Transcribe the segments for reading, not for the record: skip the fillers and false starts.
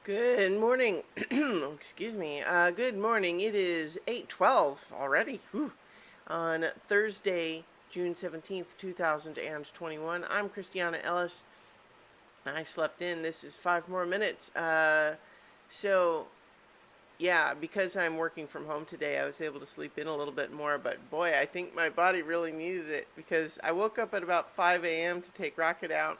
Good morning. Excuse me. Good morning. It is 8:12 already. Whew. On Thursday, June 17th, 2021. I'm Christiana Ellis. I slept in. This is 5 more minutes. So, yeah, because I'm working from home today, I was able to sleep in a little bit more. But boy, I think my body really needed it because I woke up at about 5 a.m. to take Rocket out.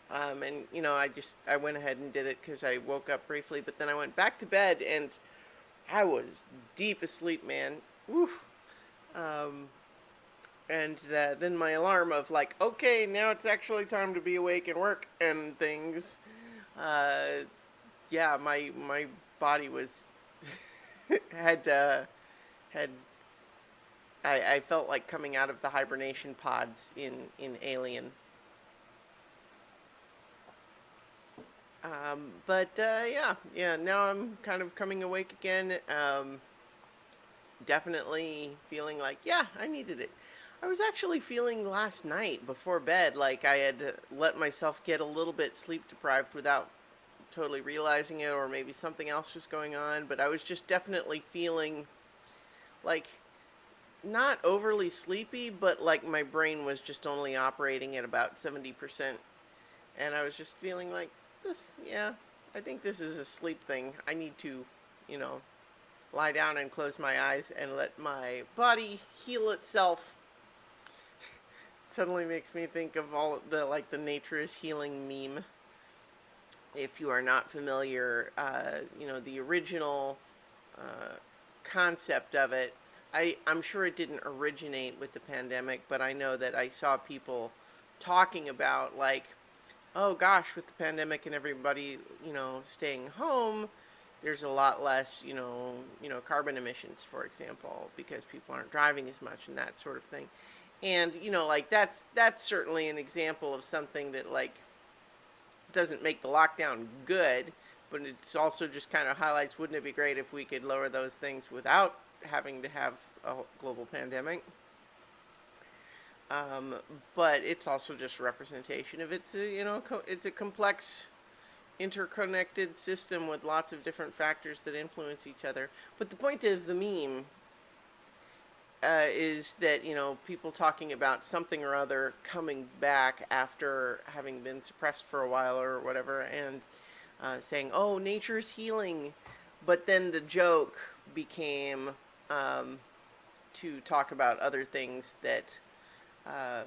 And I went ahead and did it because I woke up briefly, but then I went back to bed and I was deep asleep, man. Woof. Um, then my alarm of like, okay, now it's actually time to be awake and work and things. Uh, yeah, my body was had had I felt like coming out of the hibernation pods in Alien. But yeah. Now I'm kind of coming awake again. Definitely feeling like, yeah, I needed it. I was actually feeling last night before bed like I had let myself get a little bit sleep deprived without totally realizing it, or maybe something else was going on. But I was just definitely feeling like not overly sleepy, but like my brain was just only operating at about 70%. And I was just feeling like, this, yeah, I think this is a sleep thing. I need to, you know, lie down and close my eyes and let my body heal itself. Suddenly makes me think of all the like the nature is healing meme. If you are not familiar, the original uh, concept of it, I'm sure it didn't originate with the pandemic, but I know that I saw people talking about like, oh gosh, with the pandemic and everybody, staying home, there's a lot less, carbon emissions, for example, because people aren't driving as much and that sort of thing. And like that's certainly an example of something that like doesn't make the lockdown good, but it's also just kind of highlights. Wouldn't it be great if we could lower those things without having to have a global pandemic? Um, but it's also just representation of it's a it's a complex interconnected system with lots of different factors that influence each other. But the point is, the meme is that people talking about something or other coming back after having been suppressed for a while or whatever, and saying, "Oh, nature's healing," but then the joke became um, to talk about other things that uh,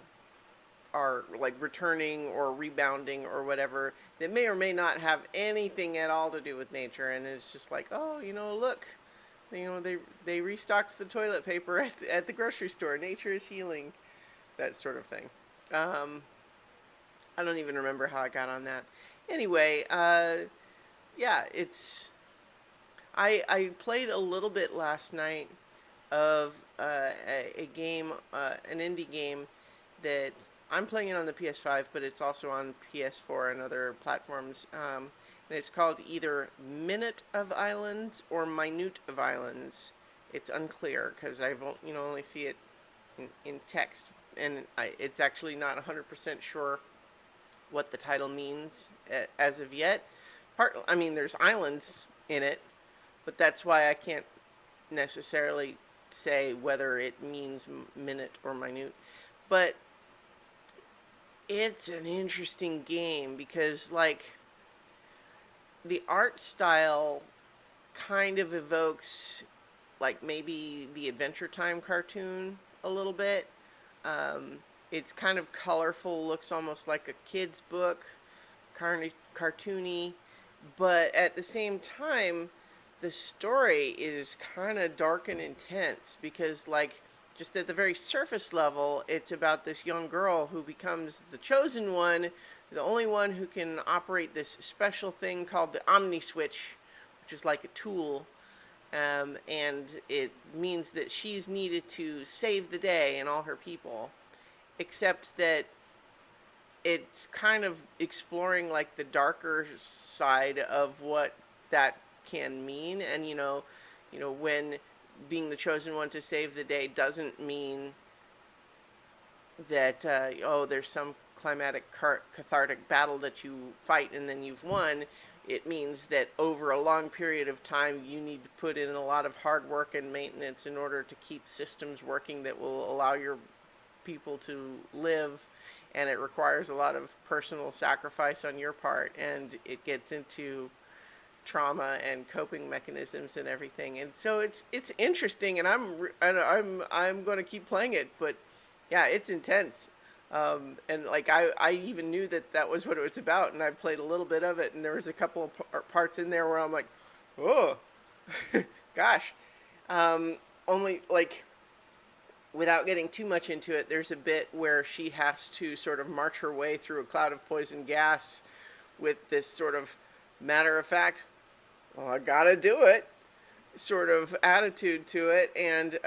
are like returning or rebounding or whatever that may or may not have anything at all to do with nature, and it's just like, oh, look, they restocked the toilet paper at the grocery store. Nature is healing, that sort of thing. Um, I don't even remember how I got on that. Anyway, yeah, it's I played a little bit last night of a game, an indie game that I'm playing it on the PS5, but it's also on PS4 and other platforms. And it's called either Minute of Islands or Minute of Islands. It's unclear because I've only see it in text, and it's actually not 100% sure what the title means as of yet. I mean, there's islands in it, but that's why I can't necessarily say whether it means minute or minute. But it's an interesting game because, like, the art style kind of evokes, like, maybe the Adventure Time cartoon a little bit. Um, it's kind of colorful, looks almost like a kid's book, cartoony, but at the same time, the story is kind of dark and intense because, like, just at the very surface level, it's about this young girl who becomes the chosen one, the only one who can operate this special thing called the Omni Switch, which is like a tool. And it means that she's needed to save the day and all her people, except that it's kind of exploring like the darker side of what that can mean. And when being the chosen one to save the day doesn't mean that oh, there's some climatic cathartic battle that you fight and then you've won. it means that over a long period of time, you need to put in a lot of hard work and maintenance in order to keep systems working that will allow your people to live, and it requires a lot of personal sacrifice on your part, and it gets into trauma and coping mechanisms and everything. And so it's interesting, and I'm going to keep playing it, but yeah, it's intense. And like I even knew that that was what it was about, and I played a little bit of it, and there was a couple of parts in there where I'm like, oh, gosh. Only like, without getting too much into it, there's a bit where she has to sort of march her way through a cloud of poison gas with this sort of matter of fact, well, I gotta do it sort of attitude to it, and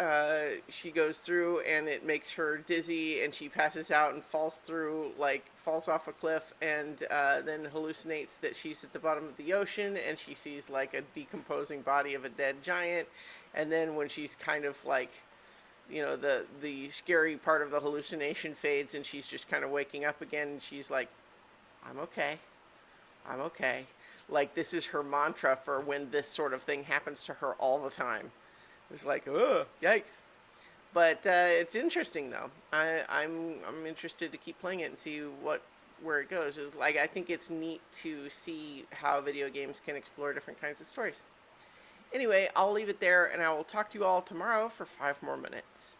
she goes through, and it makes her dizzy, and she passes out and falls through, like falls off a cliff, and then hallucinates that she's at the bottom of the ocean, and she sees like a decomposing body of a dead giant, and then when she's kind of like, the scary part of the hallucination fades, and she's just kind of waking up again, and she's like, I'm okay, I'm okay. Like, this is her mantra for when this sort of thing happens to her all the time. It's like, oh, yikes. But it's interesting though. I'm interested to keep playing it and see where it goes. Is like, I think it's neat to see how video games can explore different kinds of stories. Anyway, I'll leave it there, and I will talk to you all tomorrow for 5 more minutes.